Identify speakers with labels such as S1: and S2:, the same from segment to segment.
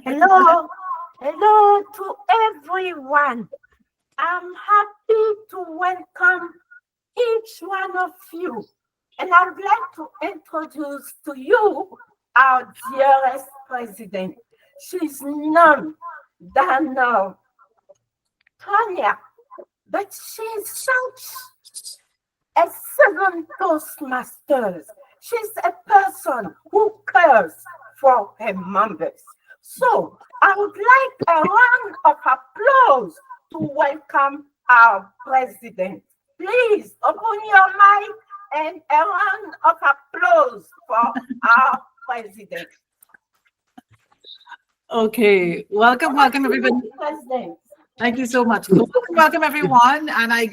S1: Hello, hello to everyone. I'm happy to welcome each one of you. And I would like to introduce to you our dearest president. She's none than Tanya, but she's such a seven Toastmasters. She's a person who cares for her members. So I would like a round of applause to welcome our president. Please open your mic and a round of applause for our president.
S2: Okay, welcome everybody.
S1: President.
S2: Thank you so much. Welcome everyone, and I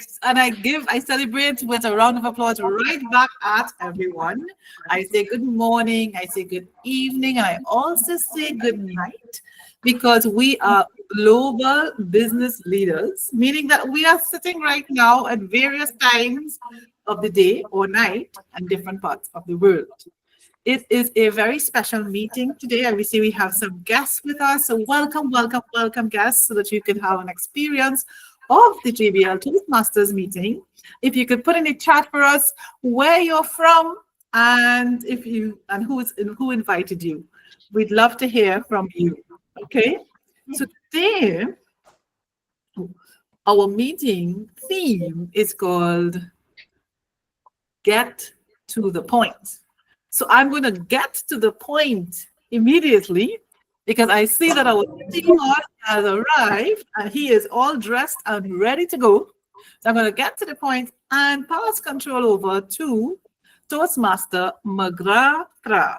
S2: celebrate with a round of applause right back at everyone. I say good morning, I say good evening, and I also say good night because we are global business leaders, meaning that we are sitting right now at various times of the day or night and different parts of the world. It is a very special meeting today. I will say we have some guests with us. So welcome guests so that you can have an experience of the GBL Toastmasters meeting. If you could put in the chat for us where you're from and who invited you. We'd love to hear from you. Okay. So today our meeting theme is called Get to the Point. So I'm going to get to the point immediately because I see that our team has arrived and he is all dressed and ready to go. So I'm going to get to the point and pass control over to Toastmaster Magratra.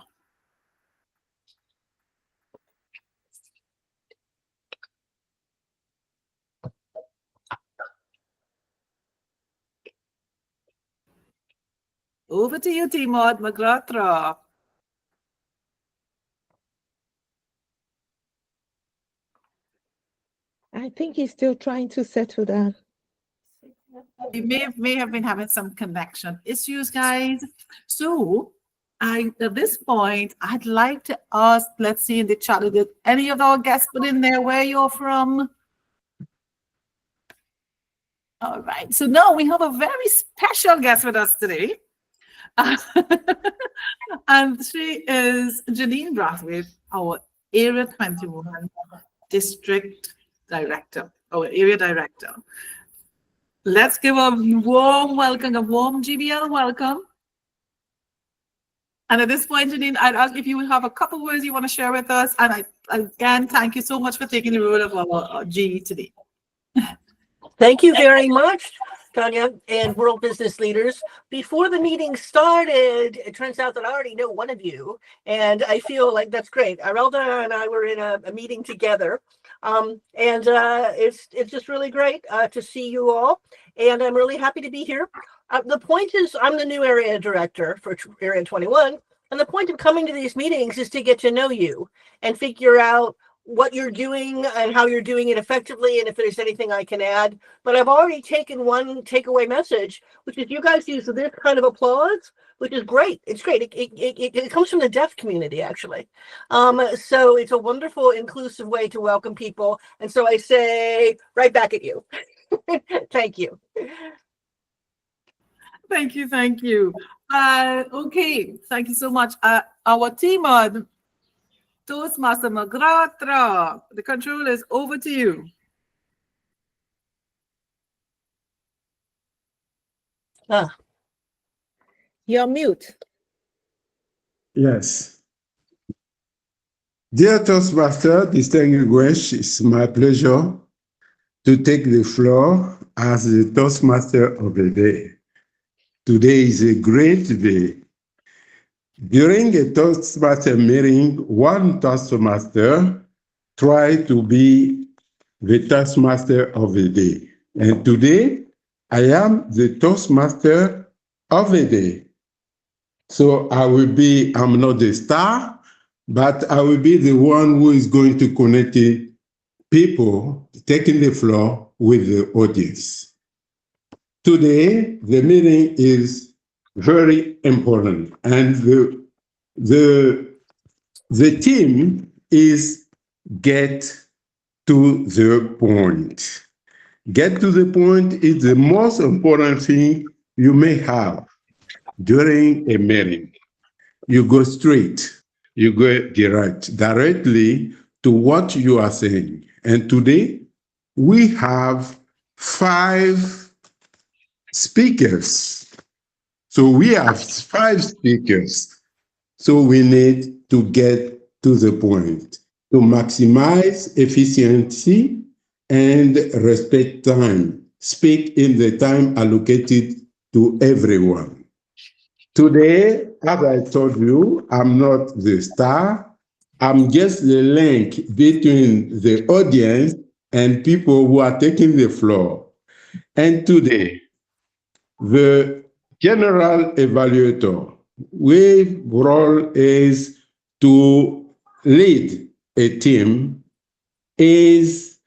S2: Over to you, Timod Magratra.
S3: I think he's still trying to settle down.
S2: We may have been having some connection issues, guys. So at this point, I'd like to ask, let's see in the chat, did any of our guests put in there where you're from? All right. So now we have a very special guest with us today. And she is Janine Brathwaite, our Area 21 District Director, our Area Director. Let's give a warm welcome, a warm GBL welcome. And at this point, Janine, I'd ask if you would have a couple words you want to share with us. And again, thank you so much for taking the role of our G today.
S4: Thank you very much, Tanya, and world business leaders. Before the meeting started, it turns out that I already know one of you, and I feel like that's great. Arelda and I were in a meeting together, and it's just really great to see you all, and I'm really happy to be here. The point is, I'm the new area director for Area 21, and the point of coming to these meetings is to get to know you and figure out what you're doing and how you're doing it effectively, and if there's anything I can add. But I've already taken one takeaway message, which is you guys use this kind of applause, which is great. It's great. It comes from the deaf community, actually. So it's a wonderful, inclusive way to welcome people. And so I say right back at you. Thank you.
S2: Thank you. Okay, thank you so much. Our team on Toastmaster Magratra, the control is over to you.
S3: You're mute.
S5: Yes. Dear Toastmaster, distinguished, it's my pleasure to take the floor as the Toastmaster of the day. Today is a great day. During a Toastmaster meeting, one Toastmaster tried to be the Toastmaster of the day. And today, I am the Toastmaster of the day. So I'm not the star, but I will be the one who is going to connect the people taking the floor with the audience. Today, the meeting is very important, and the theme is get to the point. Get to the point is the most important thing you may have during a meeting. You go straight, you go directly to what you are saying. And today, we have 5 speakers. So we have 5 speakers. So we need to get to the point to maximize efficiency and respect time. Speak in the time allocated to everyone. Today, as I told you, I'm not the star. I'm just the link between the audience and people who are taking the floor. And today, the general evaluator, whose role is to lead a team, is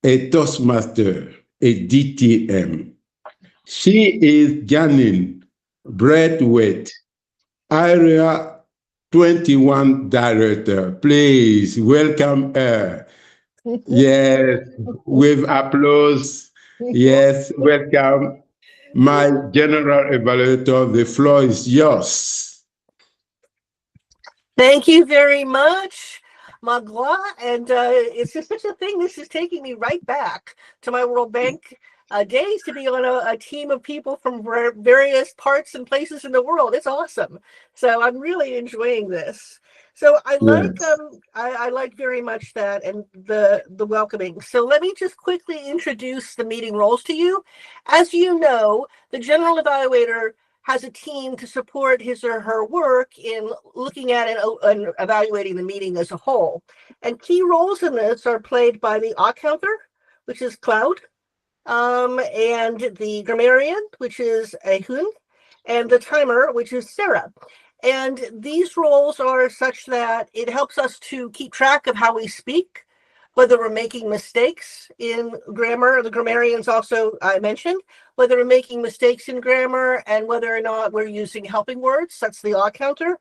S5: a Toastmaster, a DTM. She is Janine Bradway, Area 21 Director. Please welcome her. Yes, with applause. Yes, welcome. My general evaluator, the floor is yours.
S4: Thank you very much, Magua. And it's just such a thing. This is taking me right back to my World Bank days to be on a team of people from various parts and places in the world. It's awesome. So I'm really enjoying this. So I like
S5: Yes.
S4: I like very much that and the welcoming. So let me just quickly introduce the meeting roles to you. As you know, the general evaluator has a team to support his or her work in looking at and evaluating the meeting as a whole. And key roles in this are played by the counter, which is Cloud, and the grammarian, which is Ehun, and the timer, which is Sarah. And these roles are such that it helps us to keep track of how we speak, whether we're making mistakes in grammar. The grammarians also I mentioned, whether we're making mistakes in grammar and whether or not we're using helping words. That's the counter.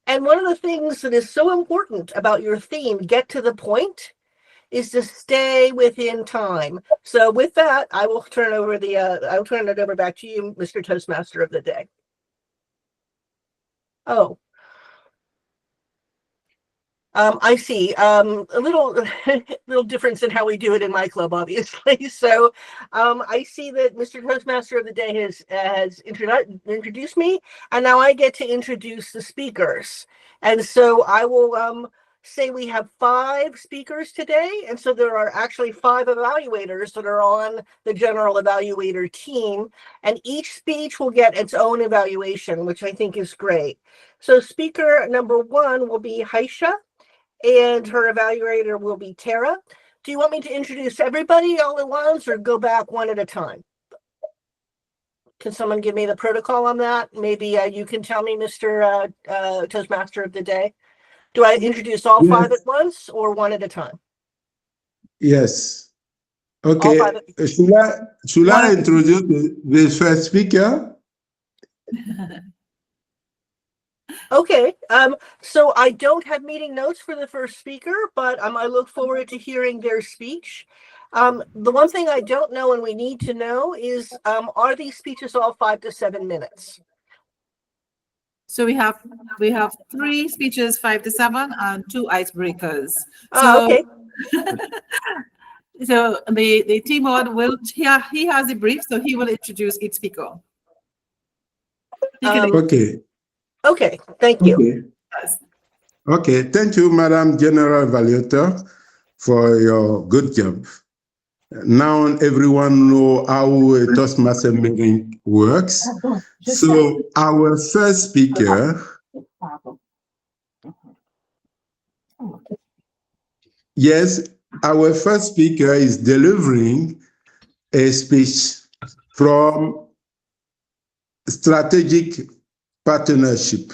S4: And one of the things that is so important about your theme, get to the point, is to stay within time. So with that, I will turn over I'll turn it over back to you, Mr. Toastmaster of the day. Oh. I see a little difference in how we do it in my club, obviously. So I see that Mr. Toastmaster of the day has introduced me, and now I get to introduce the speakers. And so I will say we have 5 speakers today, and so there are actually 5 evaluators that are on the general evaluator team, and each speech will get its own evaluation, which I think is great. So speaker number 1 will be Haisha, and her evaluator will be Tara. Do you want me to introduce everybody all at once or go back one at a time? Can someone give me the protocol on that? Maybe you can tell me, Mr. Toastmaster of the day. Do I introduce all 5 at once or one at a time?
S5: Yes. Okay. Should I introduce the first speaker?
S4: Okay, so I don't have meeting notes for the first speaker, but I look forward to hearing their speech. The one thing I don't know and we need to know is, are these speeches all 5 to 7 minutes?
S2: So we have 3 speeches, 5 to 7, and 2 icebreakers.
S4: Oh, okay.
S2: So the team on will he has a brief, so he will introduce each speaker.
S5: Okay.
S4: Okay, thank you.
S5: Okay. Okay, thank you, Madam General Evaluator, for your good job. Now everyone know how a Toastmaster meeting works. So our first speaker, yes, our first speaker is delivering a speech from Strategic Partnership.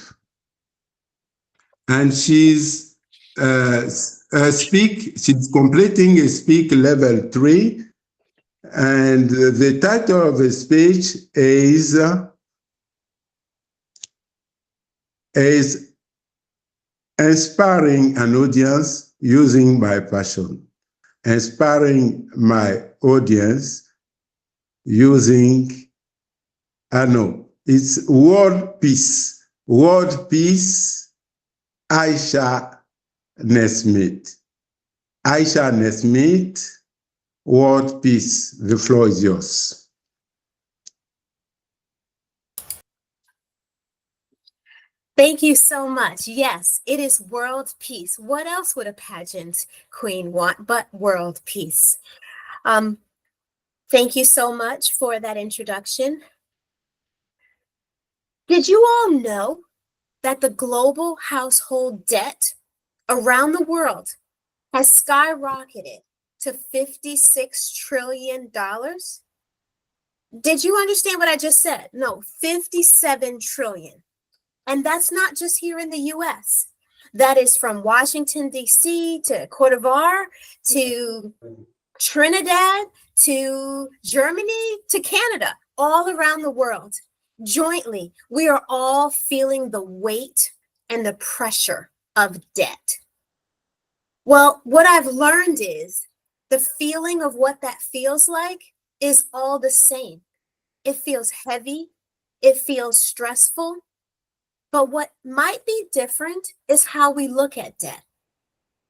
S5: And she's completing a speak level 3. And the title of the speech is Inspiring an Audience using my passion, inspiring my audience using, it's world peace. World peace, Aisha Nesmith. Aisha Nesmith, world peace. The floor is yours.
S6: Thank you so much. Yes, it is world peace. What else would a pageant queen want but world peace? Thank you so much for that introduction. Did you all know that the global household debt around the world has skyrocketed to $56 trillion? Did you understand what I just said? No, 57 trillion. And that's not just here in the US. That is from Washington, D.C. to Cote d'Ivoire to Trinidad to Germany to Canada, all around the world. Jointly, we are all feeling the weight and the pressure of debt. Well, what I've learned is the feeling of what that feels like is all the same. It feels heavy, it feels stressful, but what might be different is how we look at debt.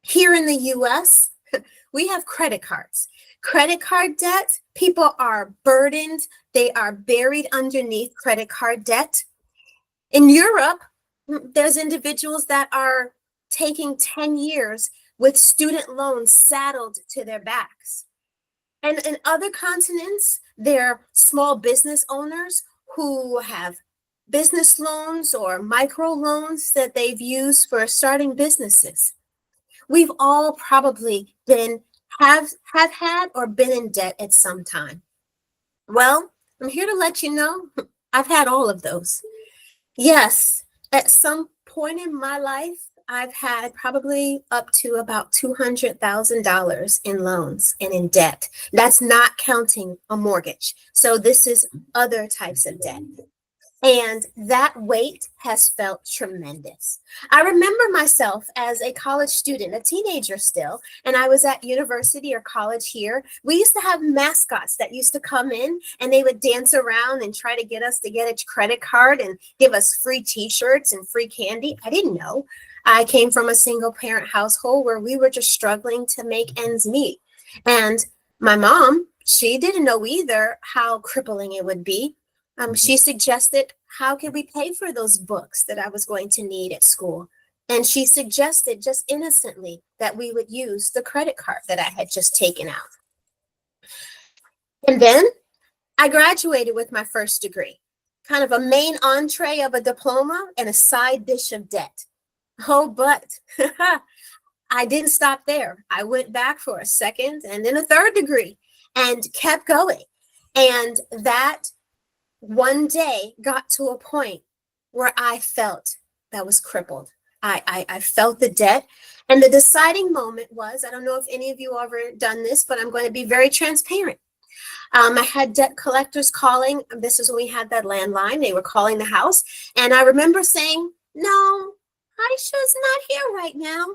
S6: Here in the US, we have credit cards. Credit card debt, people are burdened, they are buried underneath credit card debt. In Europe, there's individuals that are taking 10 years with student loans saddled to their backs. And in other continents, there are small business owners who have business loans or micro loans that they've used for starting businesses. We've all probably have had or been in debt at some time. Well, I'm here to let you know I've had all of those. Yes, at some point in my life, I've had probably up to about $200,000 in loans and in debt. That's not counting a mortgage. So this is other types of debt. And that weight has felt tremendous. I remember myself as a college student, a teenager still, and I was at university or college here. We used to have mascots that used to come in and they would dance around and try to get us to get a credit card and give us free t-shirts and free candy. I didn't know. I came from a single parent household where we were just struggling to make ends meet. And my mom, she didn't know either how crippling it would be. She suggested, how can we pay for those books that I was going to need at school? And she suggested just innocently that we would use the credit card that I had just taken out. And then I graduated with my first degree, kind of a main entree of a diploma and a side dish of debt. Oh, but I didn't stop there. I went back for a second and then a third degree and kept going. And that one day got to a point where I felt that was crippled. I felt the debt. And the deciding moment was, I don't know if any of you ever done this, but I'm going to be very transparent. I had debt collectors calling. This is when we had that landline. They were calling the house. And I remember saying, no, Aisha's not here right now.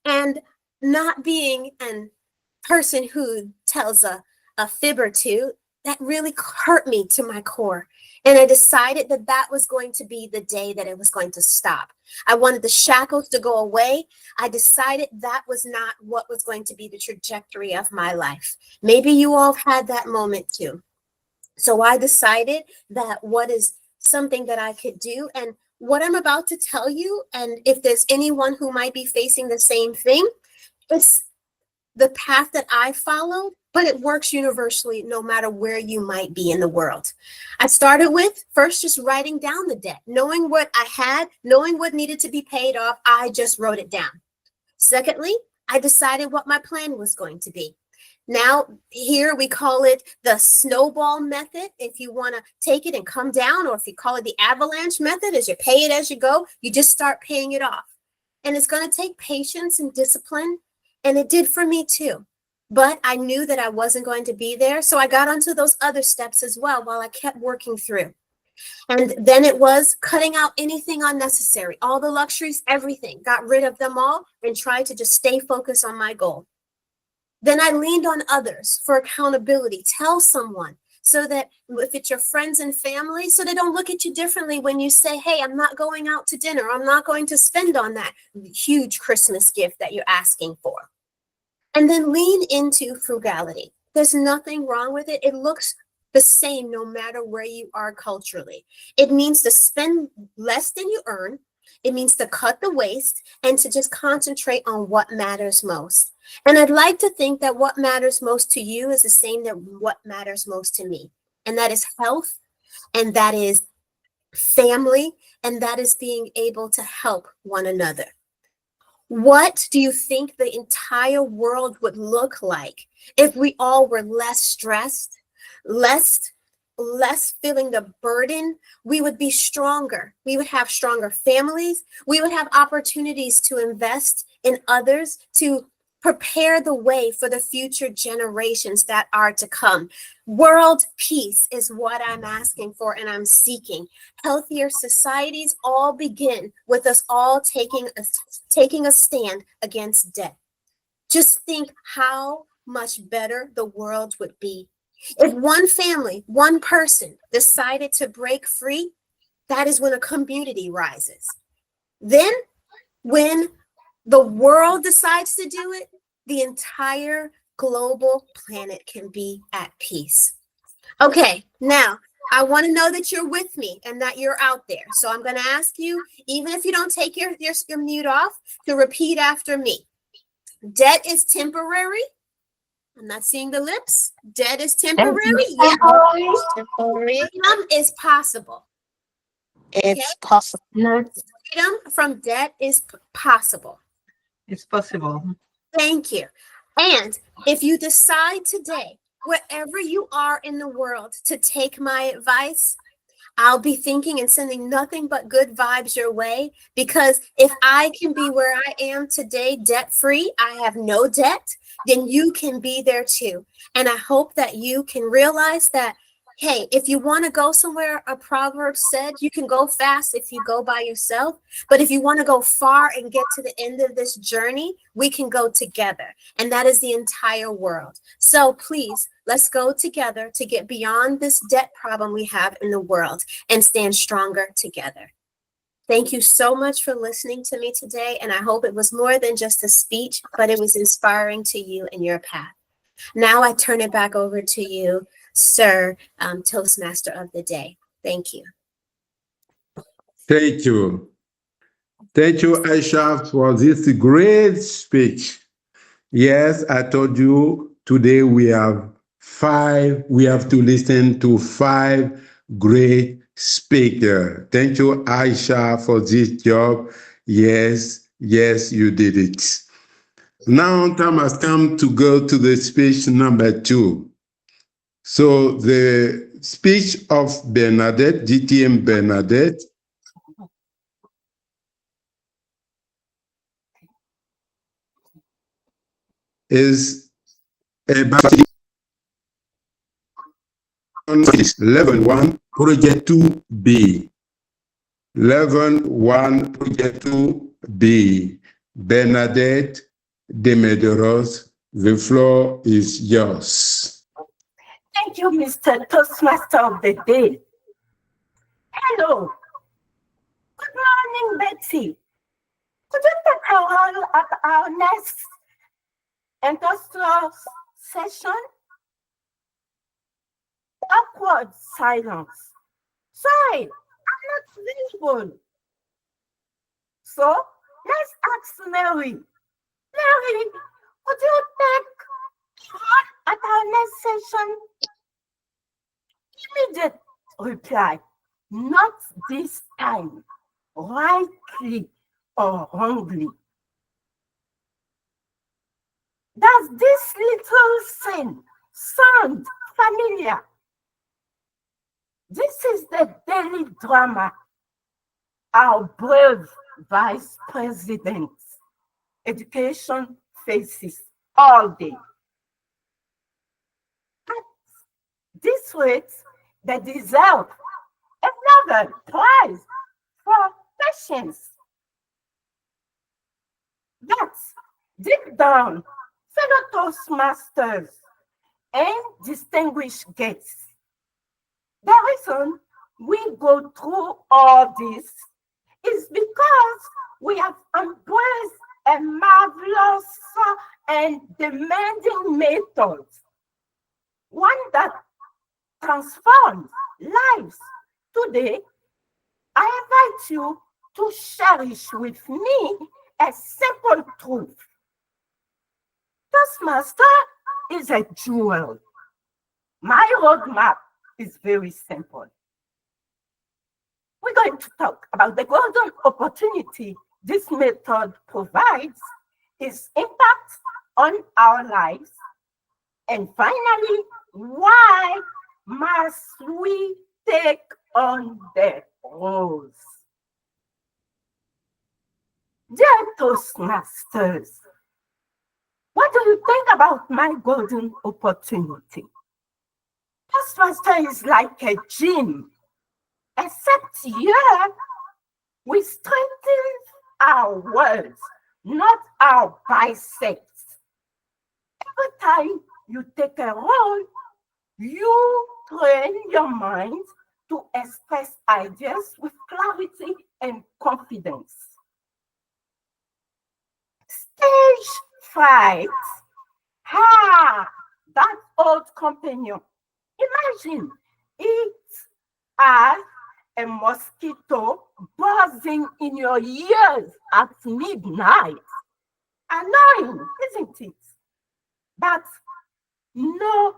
S6: And not being a person who tells a fib or two, that really hurt me to my core. And I decided that that was going to be the day that it was going to stop. I wanted the shackles to go away. I decided that was not what was going to be the trajectory of my life. Maybe you all had that moment too. So I decided that what is something that I could do, and what I'm about to tell you, and if there's anyone who might be facing the same thing, it's the path that I followed, but it works universally no matter where you might be in the world. I started with first just writing down the debt, knowing what I had, knowing what needed to be paid off. I just wrote it down. Secondly, I decided what my plan was going to be. Now, here we call it the snowball method. If you want to take it and come down, or if you call it the avalanche method, as you pay it as you go, you just start paying it off. And it's going to take patience and discipline. And it did for me too. But I knew that I wasn't going to be there. So I got onto those other steps as well while I kept working through. And then it was cutting out anything unnecessary, all the luxuries, everything, got rid of them all and tried to just stay focused on my goal. Then I leaned on others for accountability. Tell someone so that if it's your friends and family, so they don't look at you differently when you say, hey, I'm not going out to dinner. I'm not going to spend on that huge Christmas gift that you're asking for. And then lean into frugality. There's nothing wrong with it. It looks the same no matter where you are culturally. It means to spend less than you earn. It means to cut the waste and to just concentrate on what matters most. And I'd like to think that what matters most to you is the same that what matters most to me. And that is health, and that is family, and that is being able to help one another. What do you think the entire world would look like if we all were less stressed, less feeling the burden? We would be stronger. We would have stronger families. We would have opportunities to invest in others, to prepare the way for the future generations that are to come. World peace is what I'm asking for and I'm seeking. Healthier societies all begin with us all taking a stand against debt. Just think how much better the world would be. If one family, one person decided to break free, that is when a community rises. Then when the world decides to do it, the entire global planet can be at peace. Okay, now I want to know that you're with me and that you're out there. So I'm going to ask you, even if you don't take your mute off, to repeat after me. Debt is temporary. I'm not seeing the lips. Debt is temporary. Yeah. Freedom is possible.
S4: It's possible.
S6: Freedom from debt is possible.
S2: It's possible.
S6: Thank you. And if you decide today, wherever you are in the world, to take my advice, I'll be thinking and sending nothing but good vibes your way, because if I can be where I am today, debt-free, I have no debt, then you can be there too. And I hope that you can realize that, hey, if you want to go somewhere, a proverb said, you can go fast if you go by yourself. But if you want to go far and get to the end of this journey, we can go together. And that is the entire world. So please, let's go together to get beyond this debt problem we have in the world and stand stronger together. Thank you so much for listening to me today. And I hope it was more than just a speech, but it was inspiring to you in your path. Now I turn it back over to you, Sir Toastmaster of the Day. Thank you.
S5: Thank you. Thank you, Aisha, for this great speech. Yes, I told you today we have to listen to 5 great speakers. Thank you, Aisha, for this job. Yes, you did it. Now time has come to go to the speech number 2. So the speech of Bernadette, GTM Bernadette, is about level 1, project 2B. Level 1, project 2B. Bernadette de Medeiros, the floor is yours.
S1: Thank you, Mr. Toastmaster of the Day. Hello. Good morning, Betsy. Could you take a role at our next industrial session? Awkward silence. Sorry, I'm not visible. So let's ask Mary. Mary, could you take a role at our next session? Immediate reply. Not this time. Rightly or wrongly. Does this little scene sound familiar? This is the daily drama our brave Vice President Education faces all day. At this rate, they deserve a Nobel Prize for patience. That's deep down, fellow Toastmasters and distinguished guests. The reason we go through all this is because we have embraced a marvelous and demanding method, one that transforms lives. Today, I invite you to cherish with me a simple truth. Toastmaster is a jewel. My roadmap is very simple. We're going to talk about the golden opportunity this method provides, its impact on our lives, and finally, why must we take on the roles? Dear Toastmasters, what do you think about my golden opportunity? Toastmaster is like a gym, except here we strengthen our words, not our biceps. Every time you take a role, you train your mind to express ideas with clarity and confidence. Stage fright. That old companion. Imagine it as a mosquito buzzing in your ears at midnight. Annoying, isn't it? But no,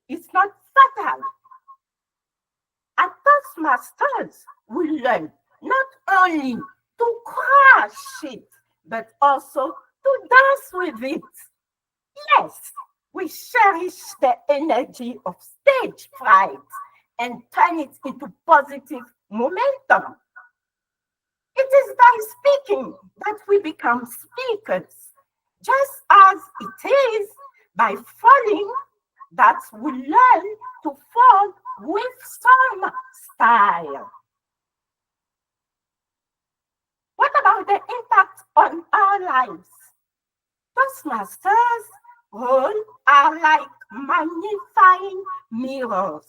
S1: it's not fatal. At Toastmasters, we learn not only to crush it, but also to dance with it. Yes, we cherish the energy of stage fright and turn it into positive momentum. It is by speaking that we become speakers, just as it is by falling that we learn to fall with some style. What about the impact on our lives? Toastmasters' roles are like magnifying mirrors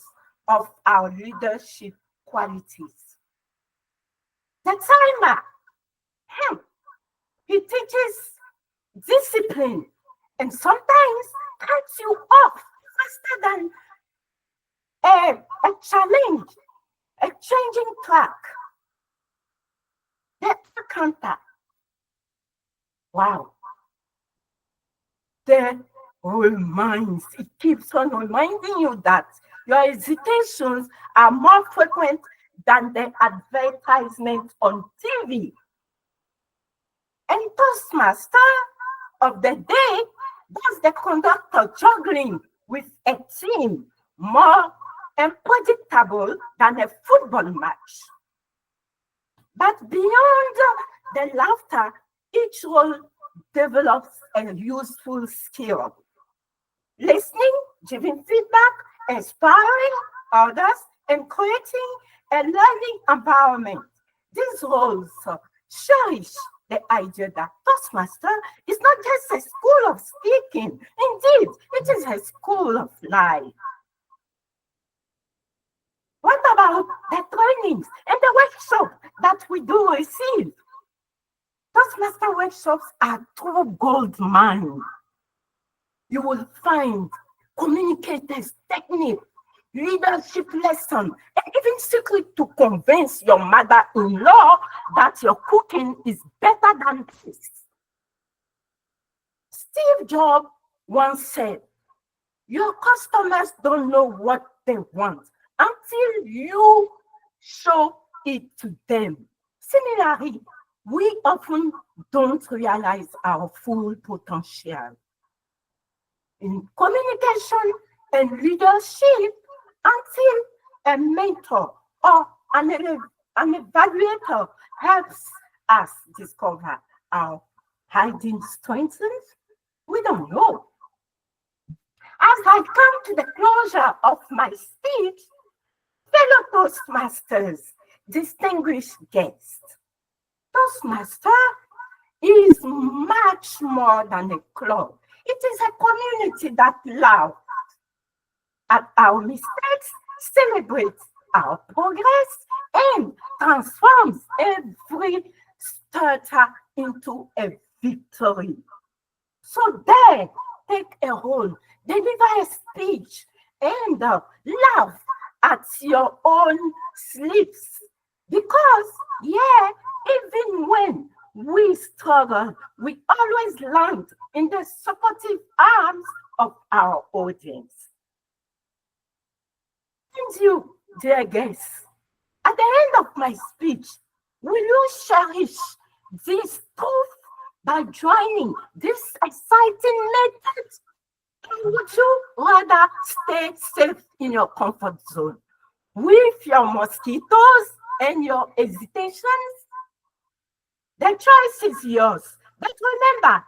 S1: of our leadership qualities. The timer, he teaches discipline and sometimes cuts you off faster than a challenge, a changing track. The counter. Wow. It keeps on reminding you that your hesitations are more frequent than the advertisement on TV. And Toastmaster of the day does the conductor juggling with a team more unpredictable than a football match. But beyond the laughter, each role develops a useful skill. Listening, giving feedback, inspiring others, and creating a learning environment. These roles cherish the idea that Toastmaster is not just a school of speaking. Indeed, it is a school of life. What about the trainings and the workshops that we do receive? Toastmaster workshops are true gold mine. You will find communicators technique, leadership lesson, and even secret to convince your mother-in-law that your cooking is better than this. Steve Jobs once said, your customers don't know what they want until you show it to them. Similarly, we often don't realize our full potential. In communication and leadership until a mentor or an evaluator helps us discover our hiding strengths. We don't know. As I come to the closure of my speech, Fellow Toastmasters, distinguished guests, Toastmaster is much more than a club. It is a community that laughs at our mistakes, celebrates our progress, and transforms every stutter into a victory. So there, take a role, deliver a speech, and laugh at your own slips. Because, yeah, even when we struggle, we always land in the supportive arms of our audience. And you, dear guests, at the end of my speech, will you cherish this truth by joining this exciting method? Or would you rather stay safe in your comfort zone with your mosquitoes and your hesitations? The choice is yours. But remember,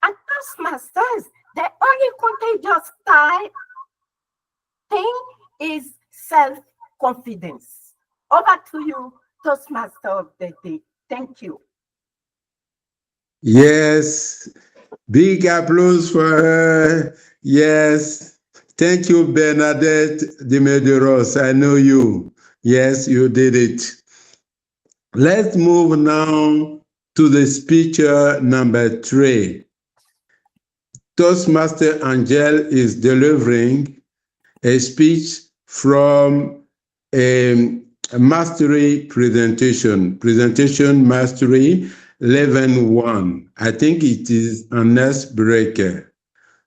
S1: at Toastmasters, the only contagious thing is self-confidence. Over to you, Toastmaster of the day. Thank you.
S5: Yes, big applause for her. Yes. Thank you, Bernadette de Medeiros. I know you. Yes, you did it. Let's move now to the speaker number 3. Toastmaster Angel is delivering a speech from a mastery presentation mastery level 1. I think it is an icebreaker.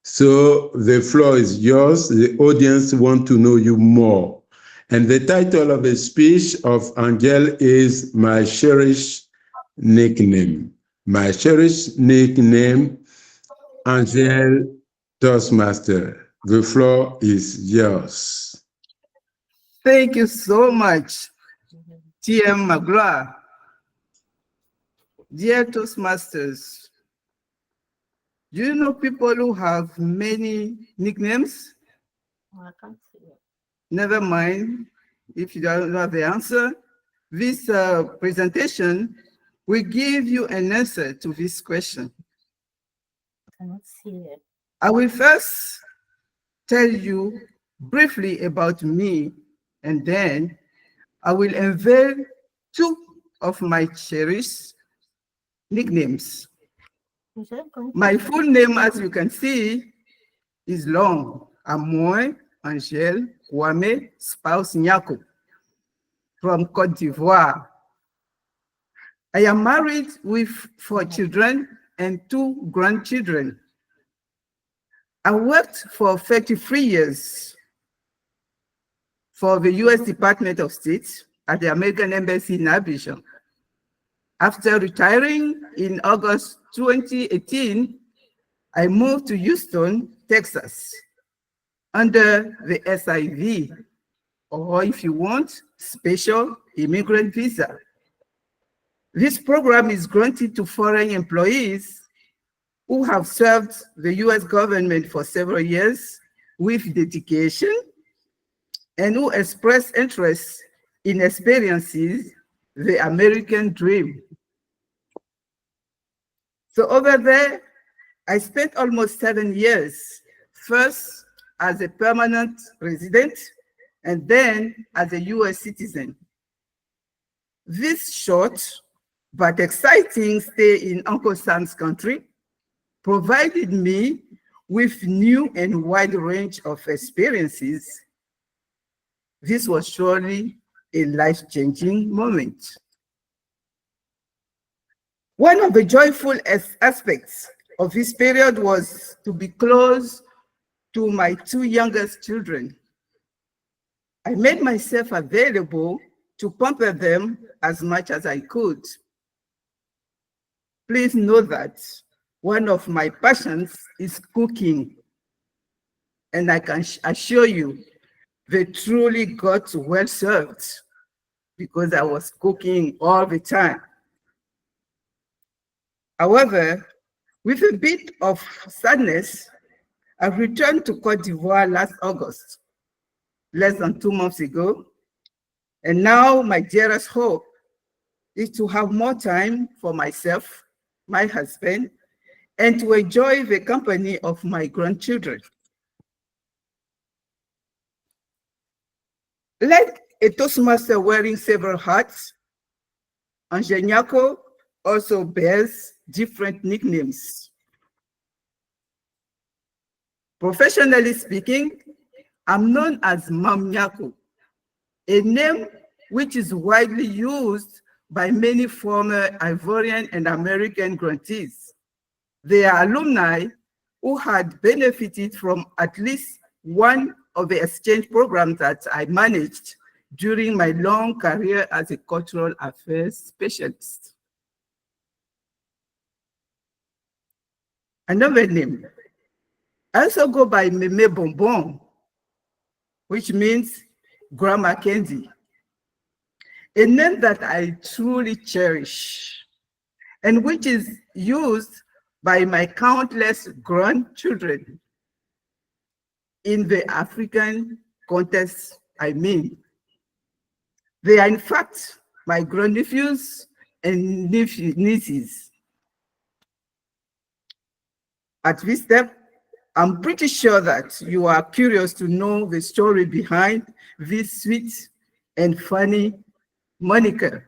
S5: So the floor is yours. The audience want to know you more. And the title of the speech of Angel is My Cherished Nickname. My cherished nickname, Angel Toastmaster. The floor is yours.
S7: Thank you so much, TM McGrath. Dear Toastmasters, do you know people who have many nicknames?
S1: I can't see it.
S7: Never mind if you don't have the answer. This presentation will give you an answer to this question.
S1: I cannot see it.
S7: I will first tell you briefly about me, and then I will unveil 2 of my cherished nicknames.
S1: Is it going to
S7: My full name, as you can see, is long. Amoy Angel Kwame Spouse Nyako from Côte d'Ivoire. I am married with 4 children and 2 grandchildren. I worked for 33 years for the US Department of State at the American Embassy in Abidjan. After retiring in August 2018, I moved to Houston, Texas, under the SIV, or if you want, Special Immigrant Visa. This program is granted to foreign employees who have served the US government for several years with dedication and who express interest in experiencing the American dream. So over there, I spent almost 7 years, first as a permanent resident and then as a US citizen. This short but exciting stay in Uncle Sam's country provided me with new and wide range of experiences. This was surely a life-changing moment. One of the joyful aspects of this period was to be close to my 2 youngest children. I made myself available to pamper them as much as I could. Please know that one of my passions is cooking, and I can assure you they truly got well served because I was cooking all the time. However, with a bit of sadness, I returned to Côte d'Ivoire last August, less than 2 months ago, And now my dearest hope is to have more time for myself, my husband, and to enjoy the company of my grandchildren. Like a Toastmaster wearing several hats, Angenyako also bears different nicknames. Professionally speaking, I'm known as Mam Nyako, a name which is widely used by many former Ivorian and American grantees. They are alumni who had benefited from at least one of the exchange programs that I managed during my long career as a cultural affairs specialist. Another name, I also go by Meme Bonbon, which means Grandma Candy, a name that I truly cherish and which is used by my countless grandchildren in the African context, I mean. They are in fact my grandnephews and nieces. At this step, I'm pretty sure that you are curious to know the story behind this sweet and funny moniker.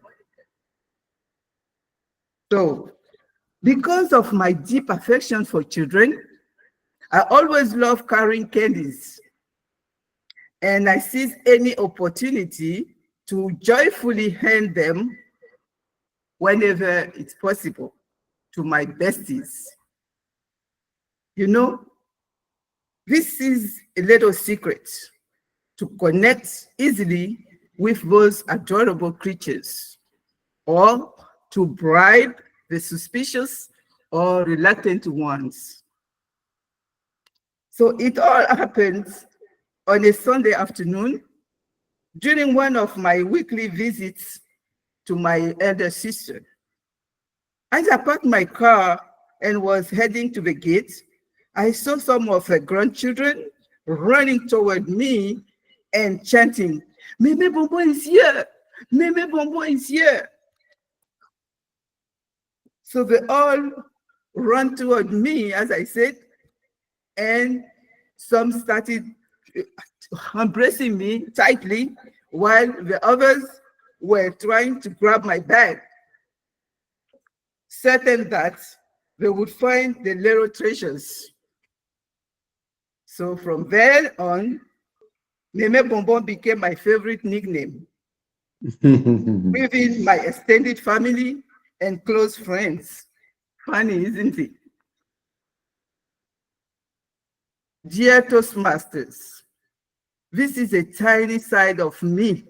S7: So, because of my deep affection for children, I always love carrying candies, and I seize any opportunity to joyfully hand them whenever it's possible to my besties. You know, this is a little secret to connect easily with those adorable creatures, or to bribe the suspicious or reluctant ones. So it all happens on a Sunday afternoon during one of my weekly visits to my elder sister. As I parked my car and was heading to the gate, I saw some of her grandchildren running toward me and chanting, Meme Bonbon is here! Meme Bonbon is here! So they all ran toward me, as I said, and some started embracing me tightly while the others were trying to grab my bag, certain that they would find the little treasures. So from there on, Meme Bonbon became my favorite nickname within my extended family and close friends. Funny, isn't it? Dear Toastmasters, this is a tiny side of me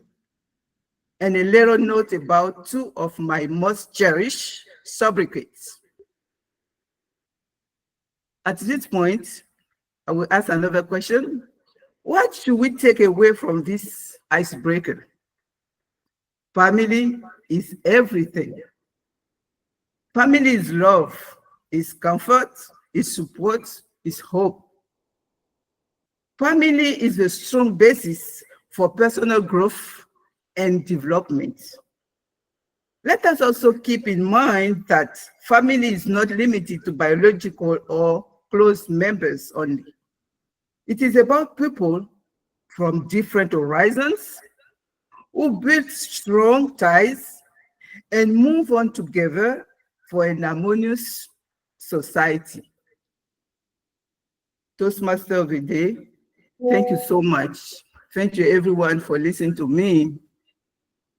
S7: and a little note about two of my most cherished sobriquets. At this point, I will ask another question. What should we take away from this icebreaker? Family is everything. Family is love, is comfort, is support, is hope. Family is a strong basis for personal growth and development. Let us also keep in mind that family is not limited to biological or close members only. It is about people from different horizons who build strong ties and move on together for an harmonious society. Toastmaster of the day, thank you so much. Thank you everyone for listening to me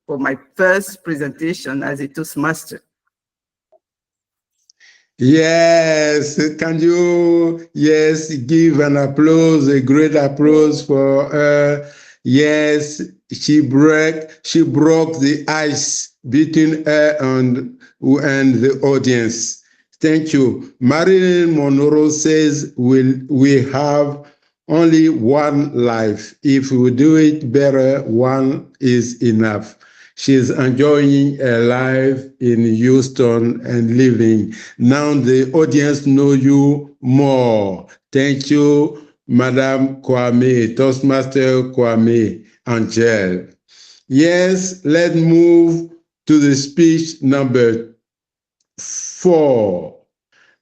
S7: for my first presentation as a Toastmaster.
S5: Yes, can you, yes, give an applause, a great applause for her. Yes, she broke the ice between her and the audience. Thank you. Marilyn Monroe says we have only one life. If we do it better, one is enough. She's enjoying her life in Houston and living. Now the audience know you more. Thank you, Madam Kwame, Toastmaster Kwame Angel. Yes, let's move to the speech number 4.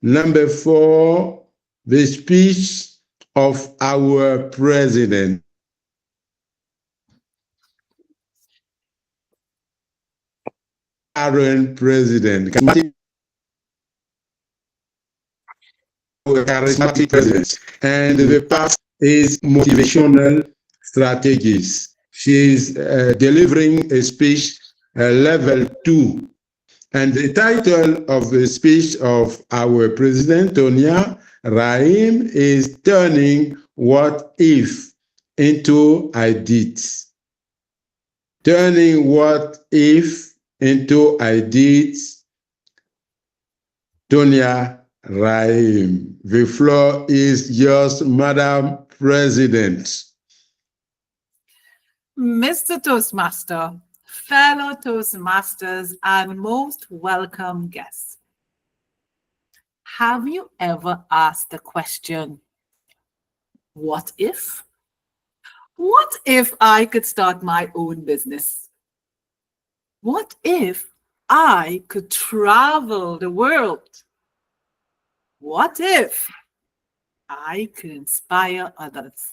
S5: Number 4, the speech of our president. Current president, charismatic president, and the past is motivational strategist. She's delivering a speech level 2. And the title of the speech of our president, Tonya Rahim, is Turning What If into I Did. Turning what if into I did. Tonya Rahim. The floor is yours, Madam President.
S2: Mr. Toastmaster, fellow Toastmasters, and most welcome guests. Have you ever asked the question, what if? What if I could start my own business? What if I could travel the world? What if I could inspire others?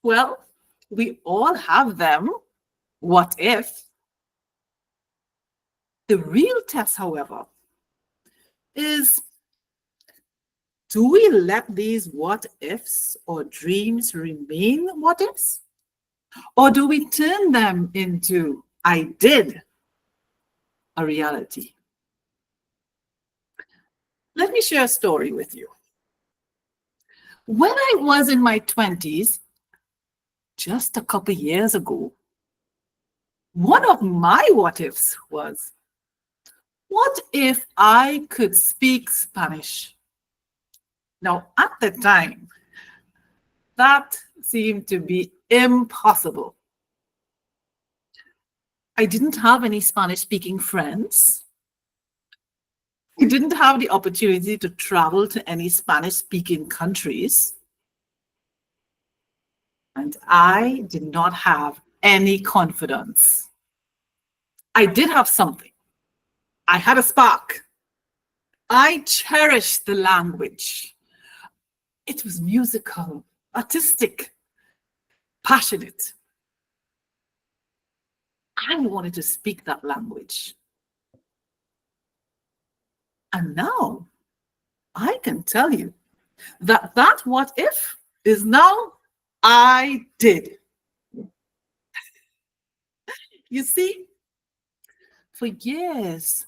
S2: Well, we all have them. What if? The real test, however, is, do we let these what ifs or dreams remain what ifs? Or do we turn them into I did a reality? Let me share a story with you. When I was in my 20s, just a couple years ago, one of my what ifs was, what if I could speak Spanish? Now, at the time, that seemed to be impossible. I didn't have any Spanish-speaking friends. I didn't have the opportunity to travel to any Spanish-speaking countries. And I did not have any confidence. I did have something. I had a spark. I cherished the language. It was musical, artistic, passionate. I wanted to speak that language. And now I can tell you that that what if is now I did. You see, for years,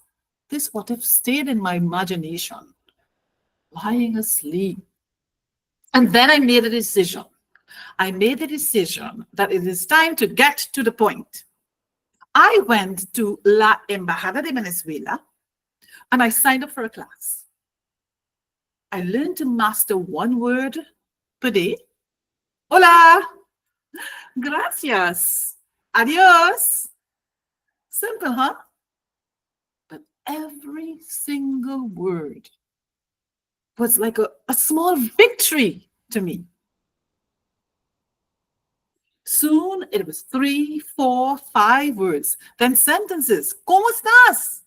S2: this what if stayed in my imagination, lying asleep. And then I made a decision. I made the decision that it is time to get to the point. I went to La Embajada de Venezuela and I signed up for a class. I learned to master one word per day. Hola, gracias, adios. Simple, huh? But every single word was like a small victory to me. Soon it was 3, 4, 5 words, then sentences. ¿Cómo estás?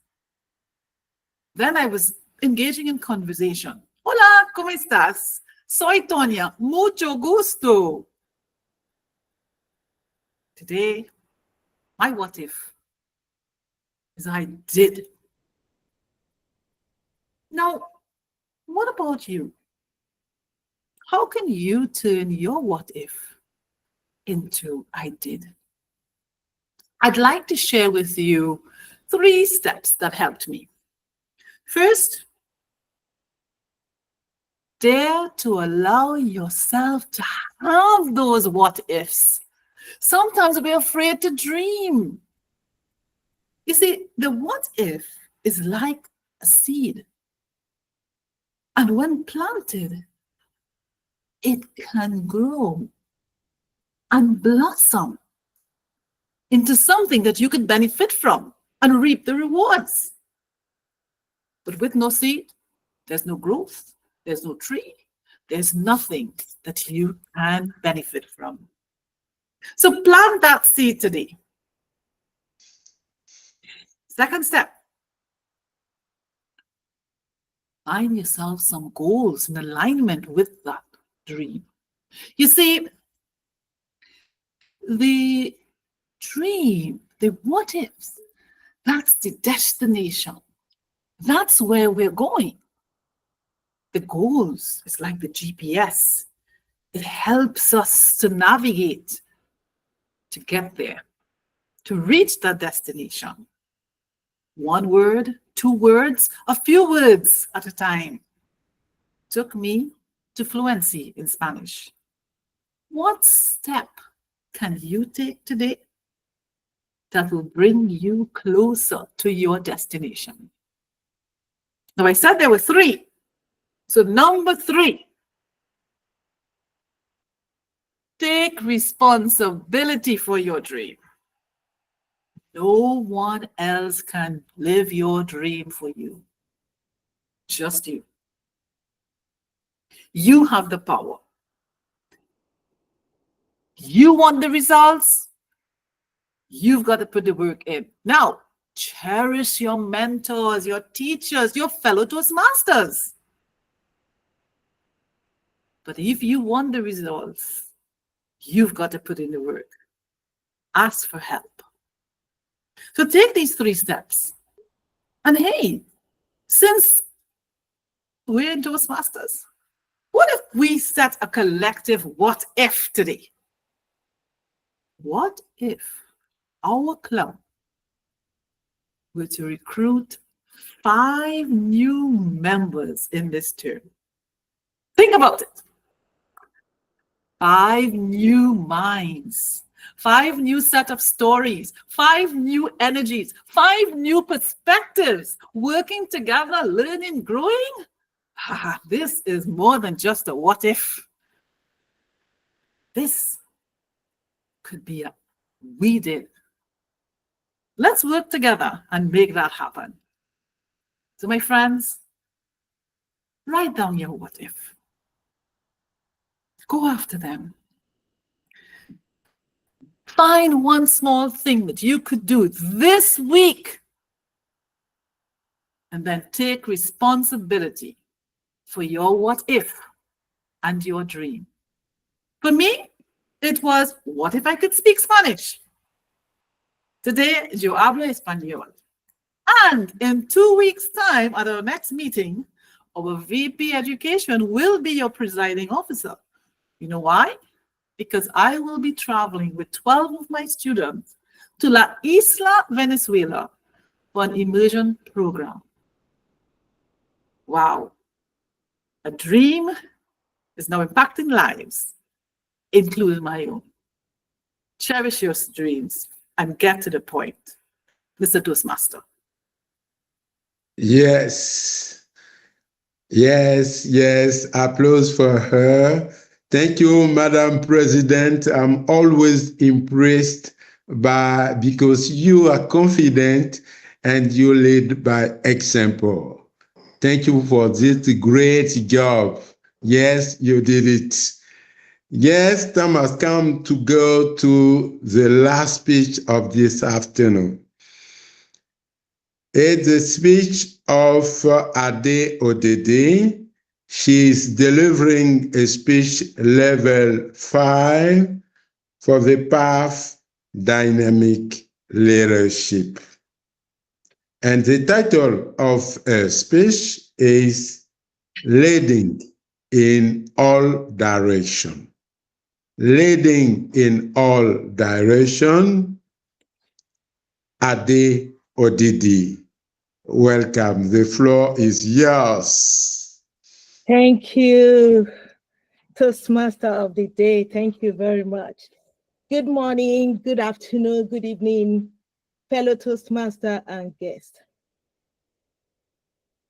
S2: Then I was engaging in conversation. Hola, ¿cómo estás? Soy Tonya, mucho gusto. Today, my what if is I did. Now, what about you? How can you turn your what if into I did? I'd like to share with you 3 steps that helped me. First, dare to allow yourself to have those what ifs. Sometimes we're afraid to dream. You see, the what if is like a seed. And when planted, it can grow and blossom into something that you could benefit from and reap the rewards. But with no seed, there's no growth, there's no tree, there's nothing that you can benefit from. So plant that seed today. Second step, find yourself some goals in alignment with that dream. You see, the dream, the what ifs, that's the destination. That's where we're going. The goals is like the GPS. It helps us to navigate, to get there, to reach that destination. One word, 2 words, a few words at a time. Took me to fluency in Spanish. What step can you take today that will bring you closer to your destination? Now, I said there were 3. So number 3, take responsibility for your dream. No one else can live your dream for you. Just you. You have the power. You want the results? You've got to put the work in. Now, cherish your mentors, your teachers, your fellow Toastmasters. But if you want the results, you've got to put in the work. Ask for help. So take these 3 steps. And hey, since we're in Toastmasters, what if we set a collective what if today? What if our club were to recruit 5 new members in this term? Think about it. 5 new minds, 5 new set of stories, 5 new energies, 5 new perspectives, working together, learning, growing. This is more than just a what if. This could be a we did. Let's work together and make that happen. So my friends, write down your what if. Go after them. Find one small thing that you could do this week and then take responsibility for your what if and your dream. For me, it was, what if I could speak Spanish? Today, yo hablo español. And in 2 weeks' time, at our next meeting, our VP Education will be your presiding officer. You know why? Because I will be traveling with 12 of my students to La Isla, Venezuela for an immersion program. Wow. A dream is now impacting lives, including my own. Cherish your dreams and get to the point, Mr. Toastmaster.
S5: Yes. Yes, yes. Applause for her. Thank you, Madam President. I'm always impressed because you are confident and you lead by example. Thank you for this great job. Yes, you did it. Yes, time has come to go to the last speech of this afternoon. It's the speech of Ade Odede. She is delivering a speech level 5 for the path dynamic leadership. And the title of her speech is Leading in All Direction. Leading in all direction, Ade Odede. Welcome. The floor is yours.
S3: Thank you, Toastmaster of the day. Thank you very much. Good morning, good afternoon, good evening, fellow Toastmaster and guest.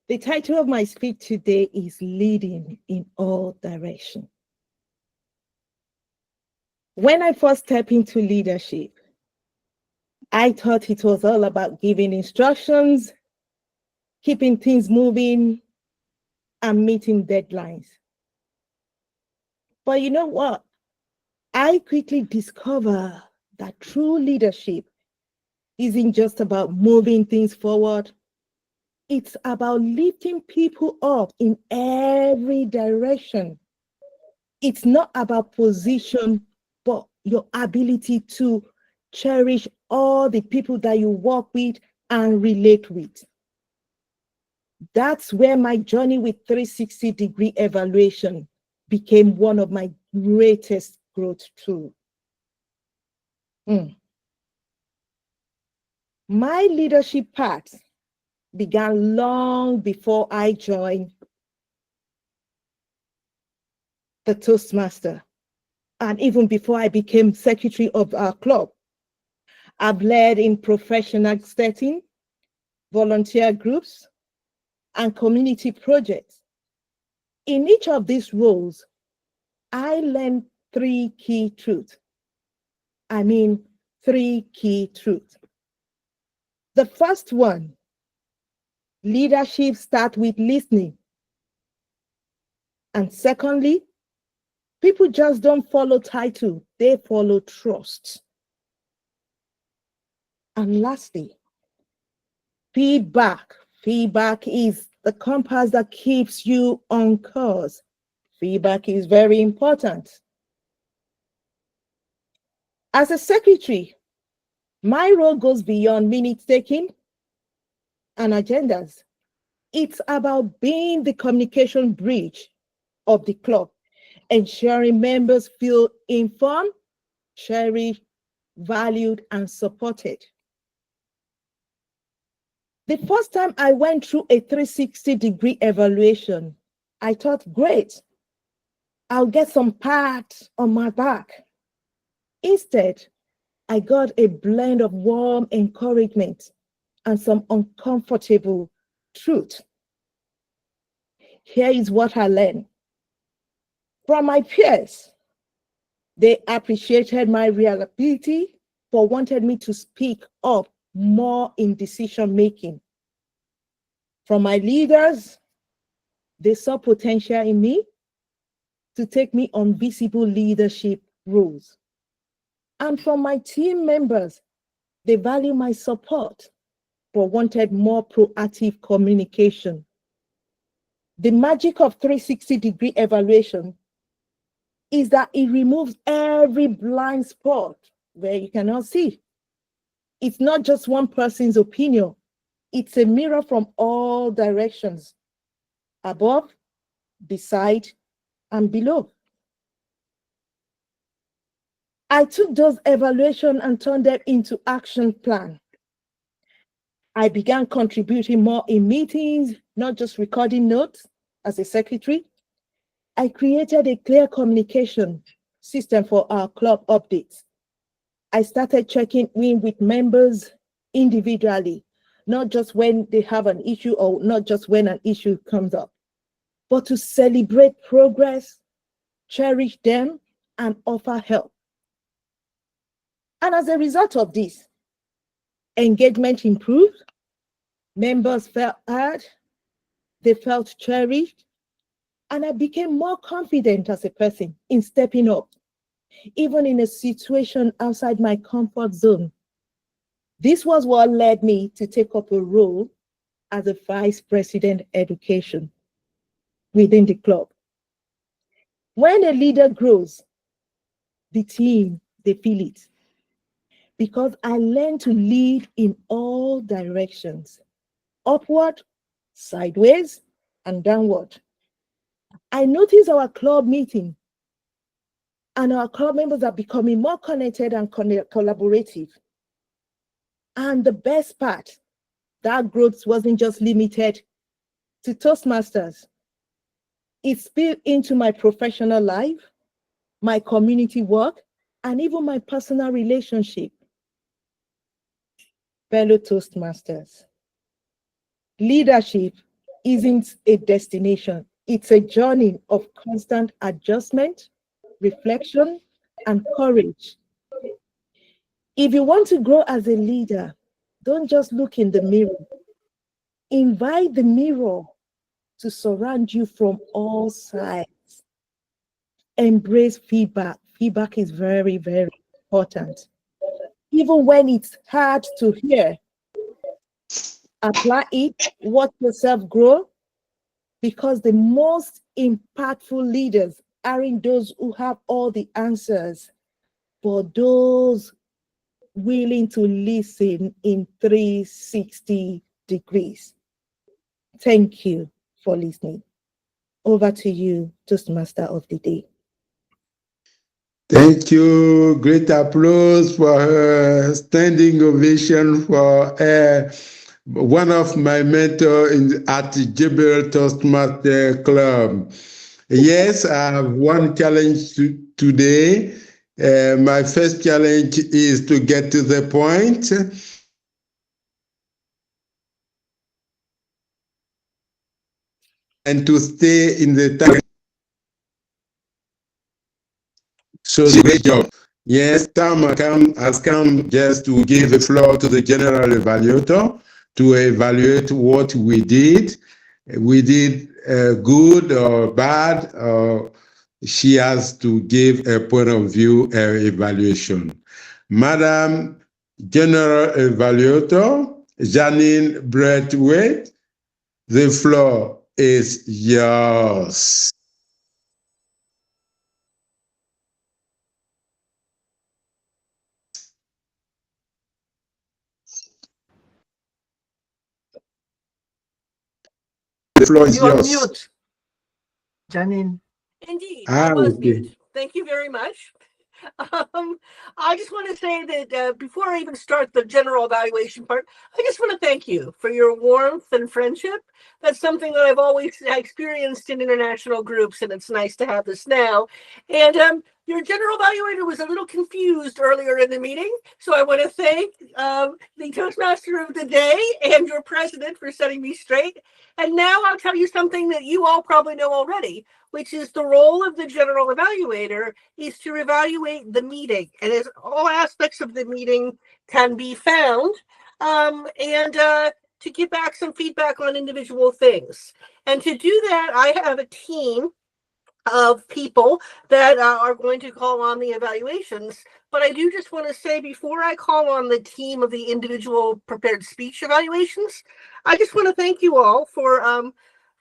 S3: The title of my speech today is Leading in All Direction. When I first stepped into leadership, I thought it was all about giving instructions, keeping things moving, and meeting deadlines. But you know what? I quickly discover that true leadership isn't just about moving things forward. It's about lifting people up in every direction. It's not about position, but your ability to cherish all the people that you work with and relate with. That's where my journey with 360-degree evaluation became one of my greatest growth tools. My leadership path began long before I joined the Toastmaster, and even before I became secretary of our club. I've led in professional setting, volunteer groups, and community projects. In each of these roles, I learned three key truths. Three key truths. The first one, leadership starts with listening. And secondly, people just don't follow title, they follow trust. And lastly, feedback. Feedback is the compass that keeps you on course. Feedback is very important. As a secretary, my role goes beyond minute taking and agendas. It's about being the communication bridge of the club, ensuring members feel informed, cherished, valued, and supported. The first time I went through a 360-degree evaluation, I thought, great, I'll get some pat on my back. Instead, I got a blend of warm encouragement and some uncomfortable truth. Here is what I learned. From my peers, they appreciated my reliability, but wanted me to speak up more in decision making. From my leaders, they saw potential in me to take me on visible leadership roles. And from my team members, they value my support, but wanted more proactive communication. The magic of 360-degree evaluation is that it removes every blind spot where you cannot see. It's not just one person's opinion. It's a mirror from all directions, above, beside, and below. I took those evaluations and turned them into action plan. I began contributing more in meetings, not just recording notes as a secretary. I created a clear communication system for our club updates. I started checking in with members individually, not just when they have an issue or not just when an issue comes up, but to celebrate progress, cherish them, and offer help. And as a result of this, engagement improved, members felt heard, they felt cherished, and I became more confident as a person in stepping up, even in a situation outside my comfort zone. This was what led me to take up a role as a vice president education within the club. When a leader grows, the team, they feel it. Because I learned to lead in all directions, upward, sideways, and downward. I noticed our club meeting and our club members are becoming more connected and collaborative. And the best part, that growth wasn't just limited to Toastmasters. It spilled into my professional life, my community work, and even my personal relationship. Fellow Toastmasters, leadership isn't a destination. It's a journey of constant adjustment, reflection, and courage. If you want to grow as a leader, don't just look in the mirror. Invite the mirror to surround you from all sides. Embrace feedback. feedback is very, very important. Even when it's hard to hear, apply it, watch yourself grow, because the most impactful leaders aren't those who have all the answers, but those willing to listen in 360 degrees. Thank you for listening. Over to you, Toastmaster of the Day.
S5: Thank you. Great applause for her. Standing ovation for one of my mentors at GBL Toastmaster Club. Yes, I have one challenge today. My first challenge is to get to the point. And to stay in the time. So great job. Yes, time has come just to give the floor to the general evaluator to evaluate what we did. We did good or bad, or she has to give a point of view evaluation. Madam General Evaluator, Janine Braithwaite, the floor is yours. The floor is
S4: You're on
S5: yours.
S4: mute, Janine. Indeed,
S5: Ah,
S4: I was
S5: okay.
S4: mute. Thank you very much. I just want to say that before I even start the general evaluation part, I just want to thank you for your warmth and friendship. That's something that I've always experienced in international groups, and it's nice to have this now. And your general evaluator was a little confused earlier in the meeting, so I want to thank the Toastmaster of the Day and your president for setting me straight. And now I'll tell you something that you all probably know already, which is the role of the general evaluator is to evaluate the meeting. And as all aspects of the meeting can be found, and to give back some feedback on individual things. And to do that, I have a team of people that are going to call on the evaluations. But I do just want to say, before I call on the team of the individual prepared speech evaluations, I just want to thank you all for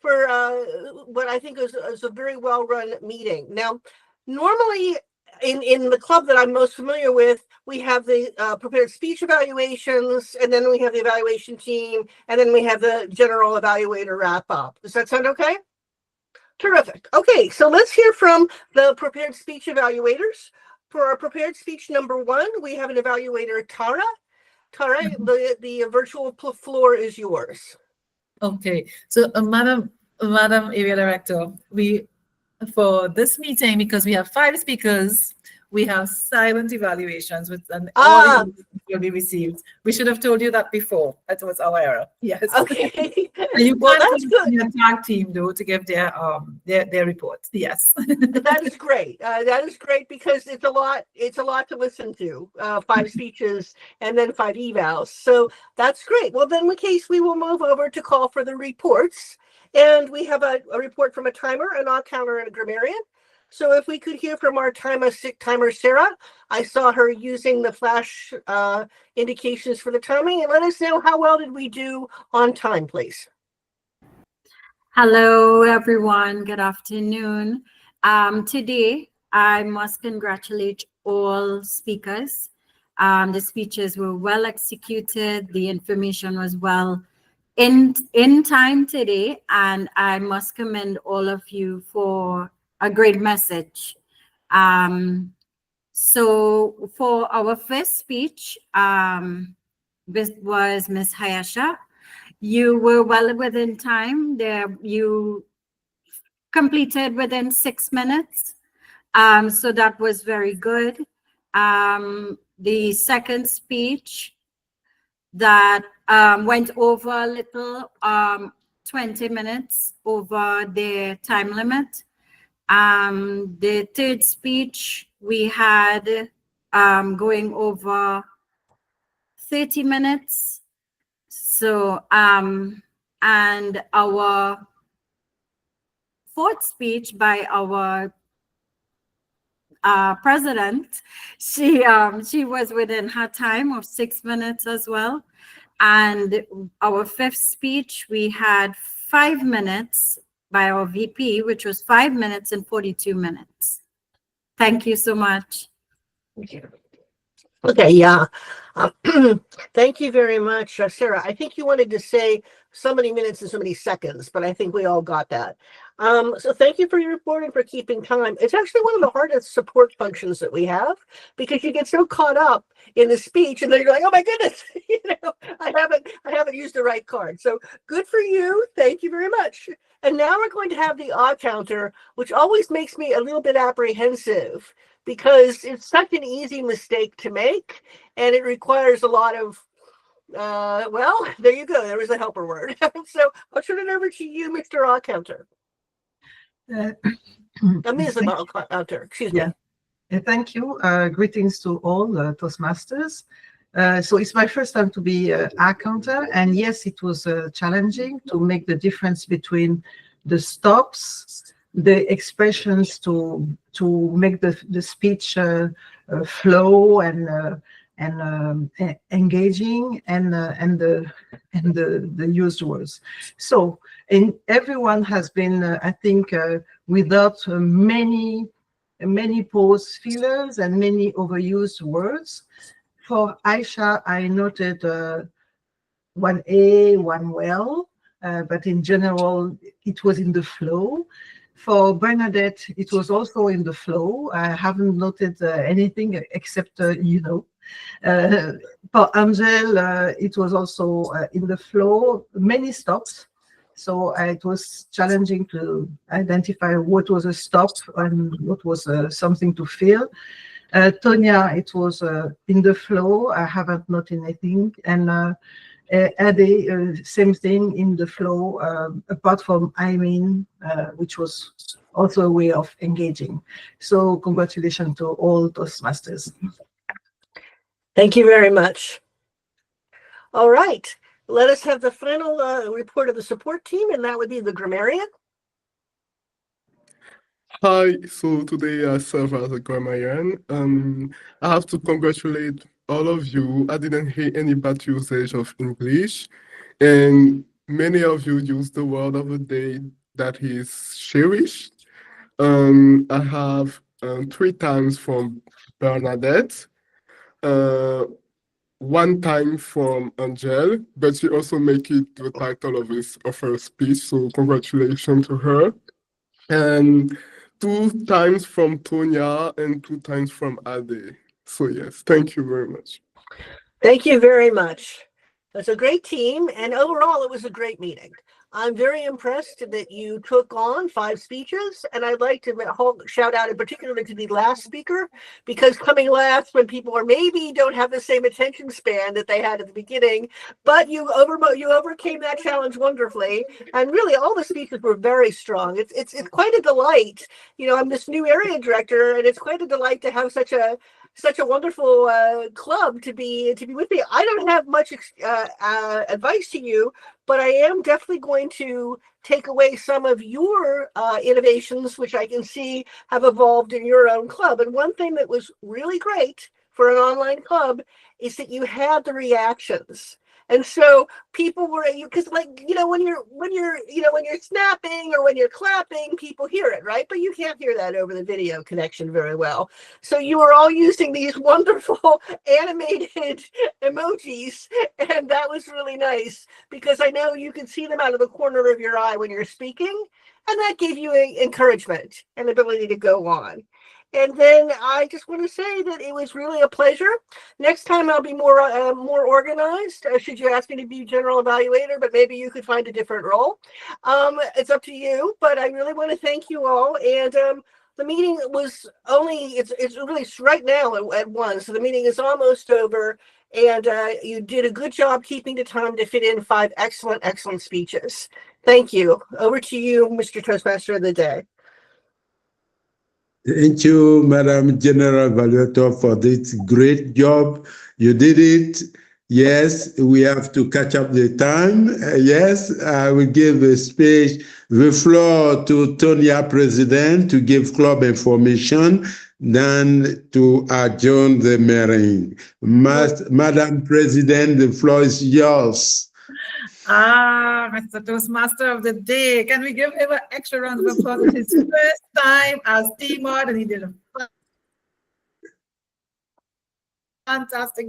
S4: what I think is a very well-run meeting. Now, normally in the club that I'm most familiar with, we have the prepared speech evaluations, and then we have the evaluation team, and then we have the general evaluator wrap up. Does that sound okay? Terrific. Okay, so let's hear from the prepared speech evaluators. For our prepared speech number 1, we have an evaluator, Tara. Tara, the virtual floor is yours.
S2: Okay, so Madam Area Director, for this meeting, because we have 5 speakers, we have silent evaluations with all will be received. We should have told you that before. That was our error. Yes.
S4: Okay.
S2: And you
S4: Well,
S2: can't
S4: that's good.
S2: the tag team though to give their reports. Yes.
S4: That is great. That is great because it's a lot. It's a lot to listen to. 5 speeches and then 5 evals. So that's great. Well, then in case we will move over to call for the reports, and we have a report from a timer, an odd counter, and a grammarian. So if we could hear from our timer, Sarah. I saw her using the flash indications for the timing, and let us know how well did we do on time, please.
S8: Hello, everyone. Good afternoon. Today, I must congratulate all speakers. The speeches were well executed. The information was well in time today, and I must commend all of you for a great message. So for our first speech, this was Ms. Hayasha. You were well within time. There, you completed within 6 minutes. So that was very good. The second speech that went over a little, 20 minutes over the time limit. The third speech we had going over 30 minutes. So, and our fourth speech by our president, she was within her time of 6 minutes as well. And our fifth speech, we had 5 minutes by our VP, which was 5 minutes and 42 minutes. Thank you so much.
S4: Okay, yeah. Thank you very much, Sarah. I think you wanted to say so many minutes and so many seconds, but I think we all got that. So thank you for your report and for keeping time. It's actually one of the hardest support functions that we have, because you get so caught up in the speech and then you're like, oh my goodness, I haven't used the right card. So good for you. Thank you very much. And now we're going to have the odd counter, which always makes me a little bit apprehensive, because it's such an easy mistake to make, and it requires a lot of, well, there you go. There was a helper word. So I'll turn it over to you, Mr. Odd Counter. Ms. Odd Counter, excuse me.
S9: Thank you. Greetings to all Toastmasters. So it's my first time to be odd counter, and yes, it was challenging to make the difference between the stops, the expressions to make the speech flow and engaging, and the used words. So, and everyone has been, I think, without many pause fillers and many overused words. For Aisha, I noted one A, one well, but in general, it was in the flow. For Bernadette, it was also in the flow. I haven't noted anything except, For Angel, it was also in the flow, many stops. So it was challenging to identify what was a stop and what was something to fill. Tonya, it was in the flow. I haven't noted anything. And Ade, same thing in the flow, apart from I mean, which was also a way of engaging. So congratulations to all Toastmasters.
S4: Thank you very much. All right, let us have the final report of the support team, and that would be the grammarian.
S10: Hi, so today I serve as a grammarian. I have to congratulate all of you. I didn't hear any bad usage of English, and many of you used the word of the day that is cherished. I have 3 times from Bernadette, 1 time from Angel, but she also make it the title of her speech, so congratulations to her. And 2 times from Tonya and 2 times from Ade. So yes, thank you very much.
S4: Thank you very much. It's a great team, and overall, it was a great meeting. I'm very impressed that you took on 5 speeches, and I'd like to shout out in particular to the last speaker, because coming last when people are maybe don't have the same attention span that they had at the beginning, but you overcame that challenge wonderfully, and really all the speeches were very strong. It's quite a delight. I'm this new area director, and it's quite a delight to have such a wonderful club to be with me. I don't have much advice to you, but I am definitely going to take away some of your innovations, which I can see have evolved in your own club. And one thing that was really great for an online club is that you had the reactions. And so people were, because when you're snapping or when you're clapping, people hear it, right? But you can't hear that over the video connection very well. So you were all using these wonderful animated emojis, and that was really nice, because I know you can see them out of the corner of your eye when you're speaking, and that gave you encouragement and ability to go on. And then I just want to say that it was really a pleasure. Next time I'll be more organized. Should you ask me to be general evaluator, but maybe you could find a different role. It's up to you, but I really want to thank you all. And the meeting was it's really right now at 1, so the meeting is almost over. And you did a good job keeping the time to fit in 5 excellent speeches. Thank you. Over to you, Mr. Toastmaster of the Day.
S5: Thank you, Madam General Evaluator, for this great job. You did it. Yes, we have to catch up the time. Yes, I will give the floor to Tonya President to give club information. than to adjourn the meeting. Madam President, the floor is yours.
S2: Mr. Toastmaster of the day. Can we give him an extra round of applause? It's his first time as T-Mod, and he did a fantastic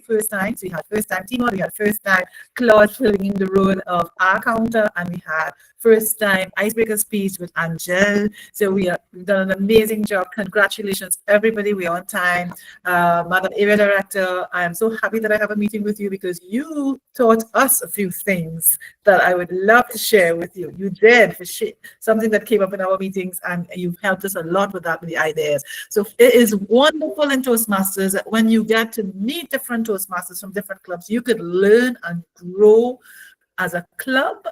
S2: first time. So we had first time T-Mod, we had first time Claude filling the role of our counter, and we had first time icebreaker speech with Angel. So we've done an amazing job. Congratulations, everybody. We're on time. Madam Area Director, I am so happy that I have a meeting with you because you taught us a few things that I would love to share with you. You did for sure. Something that came up in our meetings, and you've helped us a lot with that, with the ideas. So it is wonderful in Toastmasters that when you get to meet different Toastmasters from different clubs, you could learn and grow as a club,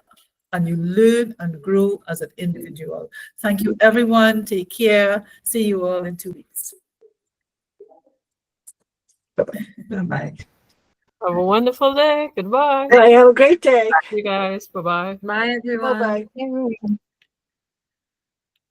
S2: and you learn and grow as an individual. Thank you, everyone. Take care. See you all in 2 weeks.
S9: Bye-bye.
S11: Have a wonderful day. Goodbye.
S4: Have a great day.
S11: You guys. Bye-bye.
S8: Bye, everyone.
S4: Bye-bye.